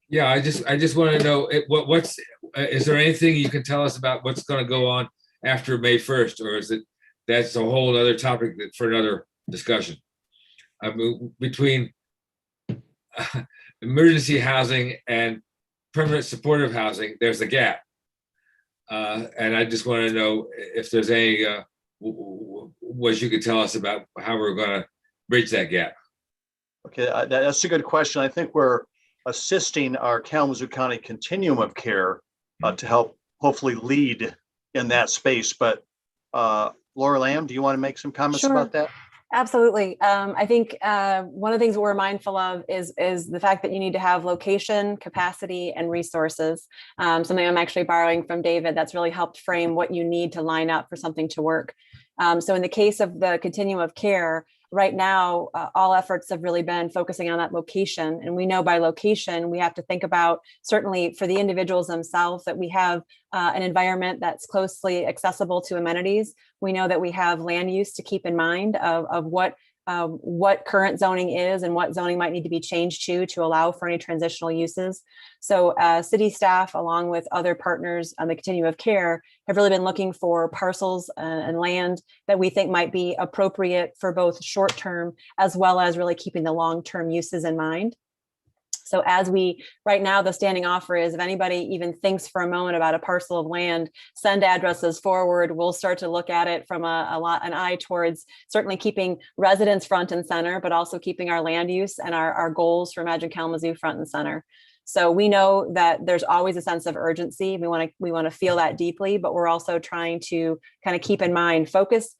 Yeah, I just want to know what's is there anything you can tell us about what's going to go on after May 1st, or is it that's a whole other topic for another discussion? I mean, between emergency housing and permanent supportive housing, there's a gap, and I just want to know if there's any what you could tell us about how we're going to bridge that gap. Okay, that's a good question. I think we're assisting our Kalamazoo County Continuum of Care to help hopefully lead in that space. But Laura Lamb, do you want to make some comments about that? Absolutely. I think one of the things we're mindful of is the fact that you need to have location, capacity, and resources. Something I'm actually borrowing from David that's really helped frame what you need to line up for something to work. So in the case of the Continuum of Care, right now, all efforts have really been focusing on that location. And we know by location, we have to think about, certainly for the individuals themselves, that we have an environment that's closely accessible to amenities. We know that we have land use to keep in mind of what current zoning is and what zoning might need to be changed to allow for any transitional uses. So city staff, along with other partners on the Continuum of Care, have really been looking for parcels and land that we think might be appropriate for both short-term as well as really keeping the long-term uses in mind. So as right now, the standing offer is if anybody even thinks for a moment about a parcel of land, send addresses forward. We'll start to look at it from an eye towards certainly keeping residents front and center, but also keeping our land use and our goals for Imagine Kalamazoo front and center. So we know that there's always a sense of urgency. We want to feel that deeply, but we're also trying to kind of keep in mind, focus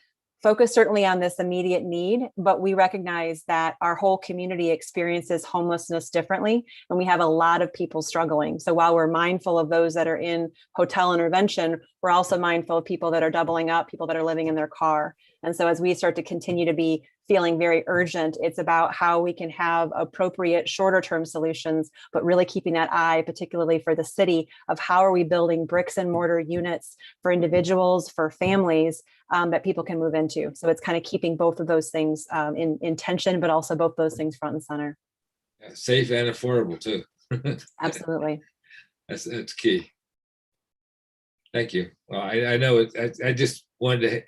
certainly on this immediate need, but we recognize that our whole community experiences homelessness differently, and we have a lot of people struggling. So while we're mindful of those that are in hotel intervention, we're also mindful of people that are doubling up, people that are living in their car. And so as we start to continue to be feeling very urgent, it's about how we can have appropriate shorter term solutions, but really keeping that eye, particularly for the city, of how are we building bricks and mortar units for individuals, for families that people can move into. So it's kind of keeping both of those things in tension, but also both those things front and center. Safe and affordable too. Absolutely. That's key. Thank you. Well, I know it. I just wanted to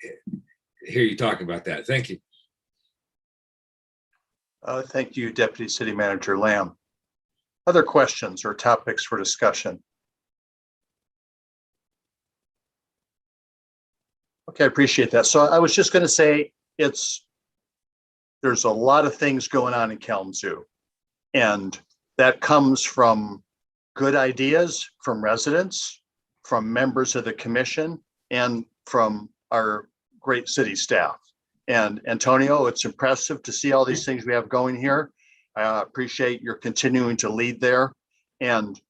hear you talk about that. Thank you. Thank you, Deputy City Manager Lamb. Other questions or topics for discussion? Okay, I appreciate that. So I was just going to say there's a lot of things going on in Kalamazoo, and that comes from good ideas from residents, from members of the commission, and from our great city staff. And Antonio, it's impressive to see all these things we have going here. I appreciate your continuing to lead there. And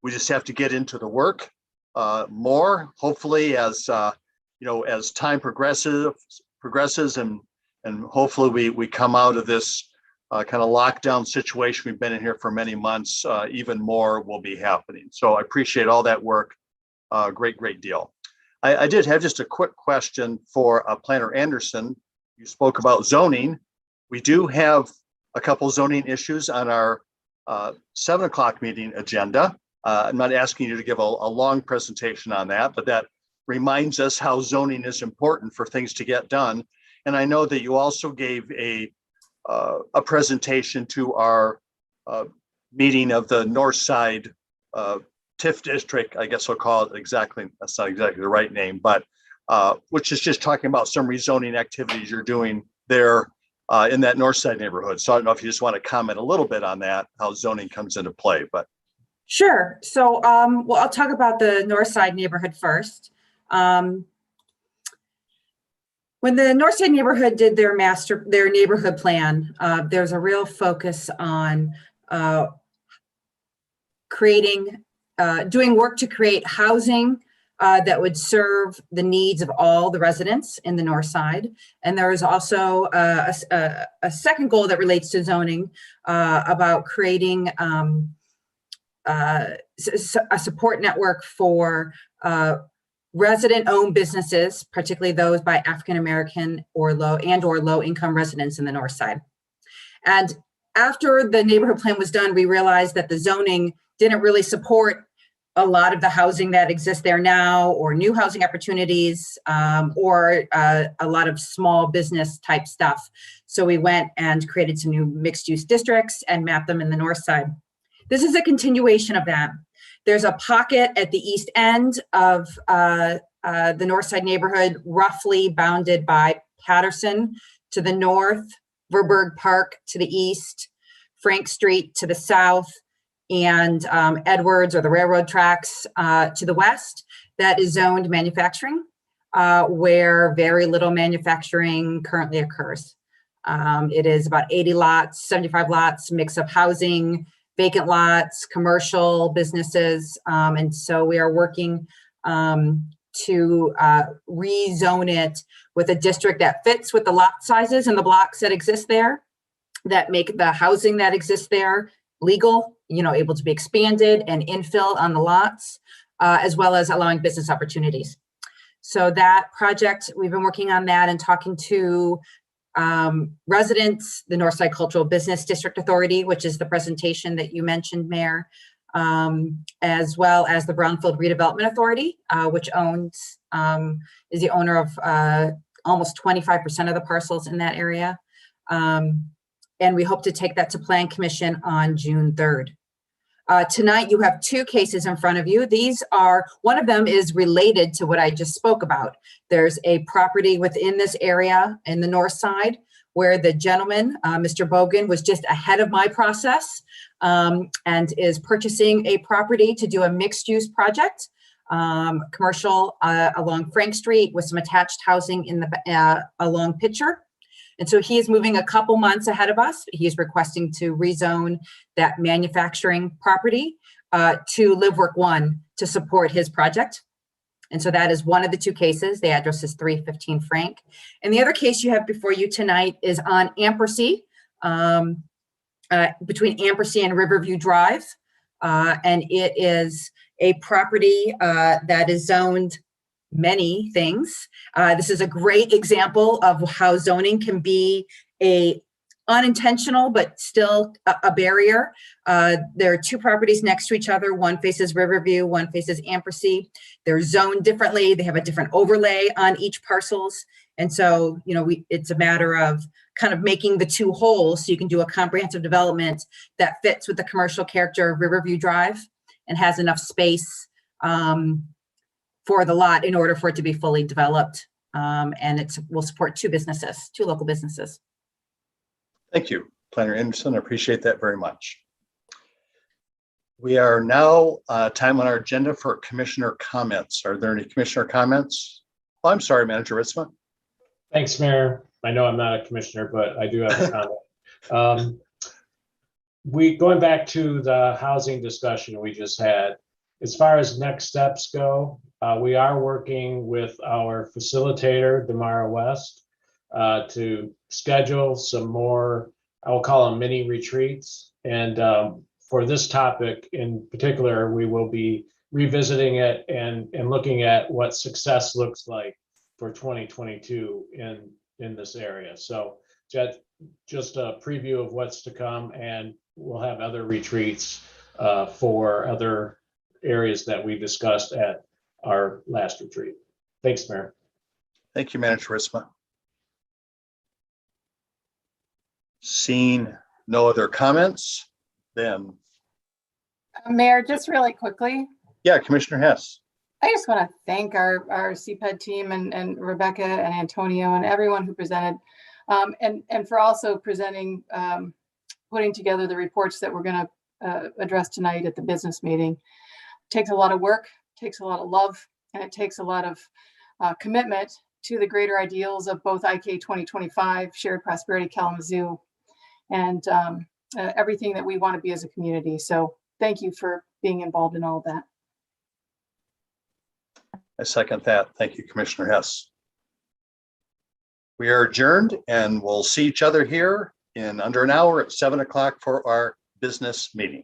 we just have to get into the work more, hopefully, as as time progresses and hopefully we come out of this kind of lockdown situation we've been in here for many months, even more will be happening. So I appreciate all that work. Great deal. I did have just a quick question for Planner Anderson. You spoke about zoning. We do have a couple zoning issues on our 7 o'clock meeting agenda. I'm not asking you to give a long presentation on that, but that reminds us how zoning is important for things to get done. And I know that you also gave a presentation to our meeting of the North Side TIF district, I guess I'll call it exactly, that's not exactly the right name, but which is just talking about some rezoning activities you're doing there in that North Side neighborhood. So I don't know if you just want to comment a little bit on that, how zoning comes into play, but. Sure. So, well, I'll talk about the North Side neighborhood first. When the North Side neighborhood did their neighborhood plan, there's a real focus on creating doing work to create housing that would serve the needs of all the residents in the north side. And there is also a second goal that relates to zoning about creating a support network for resident-owned businesses, particularly those by African-American or low-income residents in the north side. And after the neighborhood plan was done, we realized that the zoning didn't really support a lot of the housing that exists there now, or new housing opportunities, or a lot of small business type stuff. So we went and created some new mixed use districts and mapped them in the north side. This is a continuation of that. There's a pocket at the east end of the north side neighborhood, roughly bounded by Patterson to the north, Verberg Park to the east, Frank Street to the south, and Edwards or the railroad tracks to the west, that is zoned manufacturing, where very little manufacturing currently occurs. It is about 80 lots, 75 lots, mix of housing, vacant lots, commercial businesses. And so we are working to rezone it with a district that fits with the lot sizes and the blocks that exist there, that make the housing that exists there legal, able to be expanded and infill on the lots, as well as allowing business opportunities. So that project, we've been working on that and talking to residents, the Northside Cultural Business District Authority, which is the presentation that you mentioned, Mayor, as well as the Brownfield Redevelopment Authority, which is the owner of almost 25% of the parcels in that area. And we hope to take that to Plan Commission on June 3rd. Tonight, you have two cases in front of you. One of them is related to what I just spoke about. There's a property within this area in the north side where the gentleman, Mr. Bogan, was just ahead of my process and is purchasing a property to do a mixed use project, commercial along Frank Street with some attached housing in the along Pitcher. And so he is moving a couple months ahead of us. He's requesting to rezone that manufacturing property to Live Work 1 to support his project. And so that is one of the two cases. The address is 315 Frank. And the other case you have before you tonight is on Ampersea, between Ampersea and Riverview Drive. And it is a property that is zoned many things. This is a great example of how zoning can be a unintentional, but still a barrier. There are two properties next to each other. One faces Riverview, one faces Ampersea. They're zoned differently. They have a different overlay on each parcels. And so, it's a matter of kind of making the two whole so you can do a comprehensive development that fits with the commercial character of Riverview Drive and has enough space for the lot in order for it to be fully developed. And it will support two local businesses. Thank you, Planner Anderson. I appreciate that very much. We are now time on our agenda for commissioner comments. Are there any commissioner comments? Oh, I'm sorry, Manager Ritzma. Thanks, Mayor. I know I'm not a commissioner, but I do have a comment. Going back to the housing discussion we just had, as far as next steps go, we are working with our facilitator, Damara West, to schedule some more, I'll call them mini retreats. And for this topic in particular, we will be revisiting it and looking at what success looks like for 2022 in this area. So just a preview of what's to come, and we'll have other retreats for other areas that we discussed at our last retreat. Thanks, Mayor. Thank you, Manager Ritzma. Seeing no other comments, then. Mayor, just really quickly. Yeah, Commissioner Hess. I just want to thank our CPED team and Rebecca and Antonio and everyone who presented, and for also presenting, putting together the reports that we're going to address tonight at the business meeting. It takes a lot of work, takes a lot of love, and it takes a lot of commitment to the greater ideals of both IK 2025, Shared Prosperity Kalamazoo, and everything that we want to be as a community. So thank you for being involved in all of that. I second that. Thank you, Commissioner Hess. We are adjourned and we'll see each other here in under an hour at 7 o'clock for our business meeting.